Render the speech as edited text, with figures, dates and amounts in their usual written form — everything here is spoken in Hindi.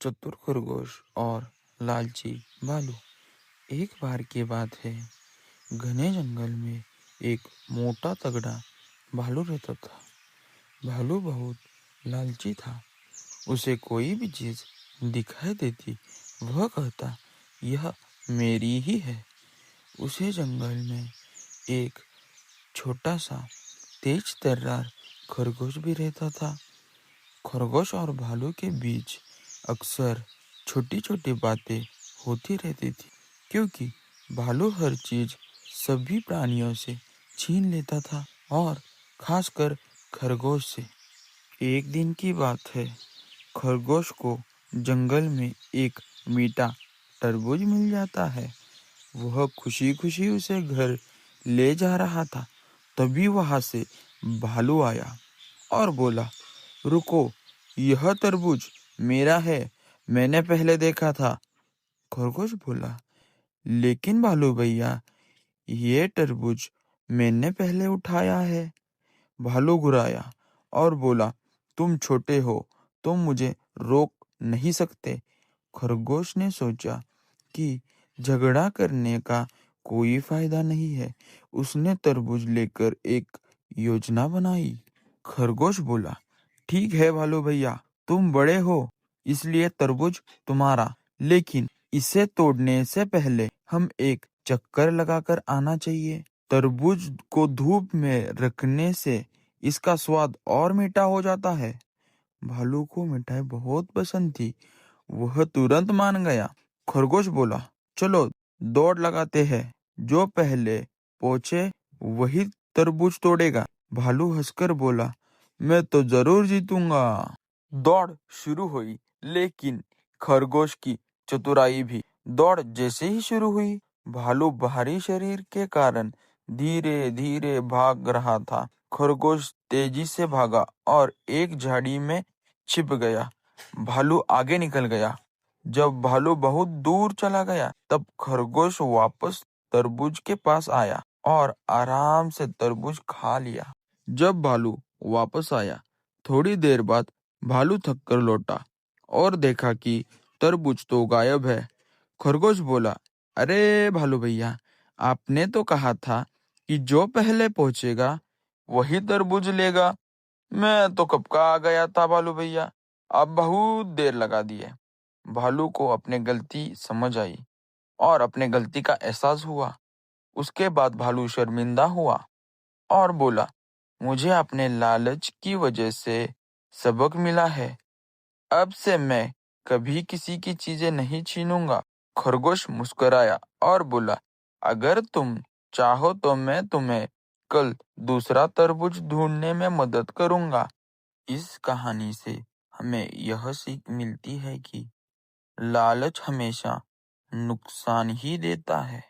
चतुर खरगोश और लालची भालू। एक बार की बात है, घने जंगल में एक मोटा तगड़ा भालू रहता था। भालू बहुत लालची था। उसे कोई भी चीज दिखाई देती, वह कहता, यह मेरी ही है। उसे जंगल में एक छोटा सा तेज तर्रार खरगोश भी रहता था। खरगोश और भालू के बीच अक्सर छोटी छोटी बातें होती रहती थी, क्योंकि भालू हर चीज सभी प्राणियों से छीन लेता था, और खासकर खरगोश से। एक दिन की बात है, खरगोश को जंगल में एक मीठा तरबूज मिल जाता है। वह खुशी खुशी उसे घर ले जा रहा था। तभी वहां से भालू आया और बोला, रुको, यह तरबूज मेरा है, मैंने पहले देखा था। खरगोश बोला, लेकिन भालू भैया, ये तरबूज मैंने पहले उठाया है। भालू घुराया और बोला, तुम छोटे हो, तुम मुझे रोक नहीं सकते। खरगोश ने सोचा कि झगड़ा करने का कोई फायदा नहीं है। उसने तरबूज लेकर एक योजना बनाई। खरगोश बोला, ठीक है भालू भैया, तुम बड़े हो, इसलिए तरबूज तुम्हारा, लेकिन इसे तोड़ने से पहले हम एक चक्कर लगाकर आना चाहिए। तरबूज को धूप में रखने से इसका स्वाद और मीठा हो जाता है। भालू को मिठाई बहुत पसंद थी। वह तुरंत मान गया। खरगोश बोला, चलो दौड़ लगाते हैं, जो पहले पहुंचे वही तरबूज तोड़ेगा। भालू हंसकर बोला, मैं तो जरूर जीतूंगा। दौड़ शुरू हुई, लेकिन खरगोश की चतुराई भी। दौड़ जैसे ही शुरू हुई, भालू भारी शरीर के कारण धीरे धीरे भाग रहा था। खरगोश तेजी से भागा और एक झाड़ी में छिप गया। भालू आगे निकल गया। जब भालू बहुत दूर चला गया, तब खरगोश वापस तरबूज के पास आया और आराम से तरबूज खा लिया। जब भालू वापस आया, थोड़ी देर बाद भालू थक कर लौटा और देखा कि तरबूज तो गायब है। खरगोश बोला, अरे भालू भैया, आपने तो कहा था कि जो पहले पहुंचेगा वही तरबूज लेगा। मैं तो कब का आ गया था भालू भैया, आप बहुत देर लगा दिए। भालू को अपने गलती समझ आई और अपने गलती का एहसास हुआ। उसके बाद भालू शर्मिंदा हुआ और बोला, मुझे अपने लालच की वजह से सबक मिला है। अब से मैं कभी किसी की चीजें नहीं छीनूंगा। खरगोश मुस्कुराया और बोला, अगर तुम चाहो तो मैं तुम्हें कल दूसरा तरबूज ढूंढने में मदद करूंगा। इस कहानी से हमें यह सीख मिलती है कि लालच हमेशा नुकसान ही देता है।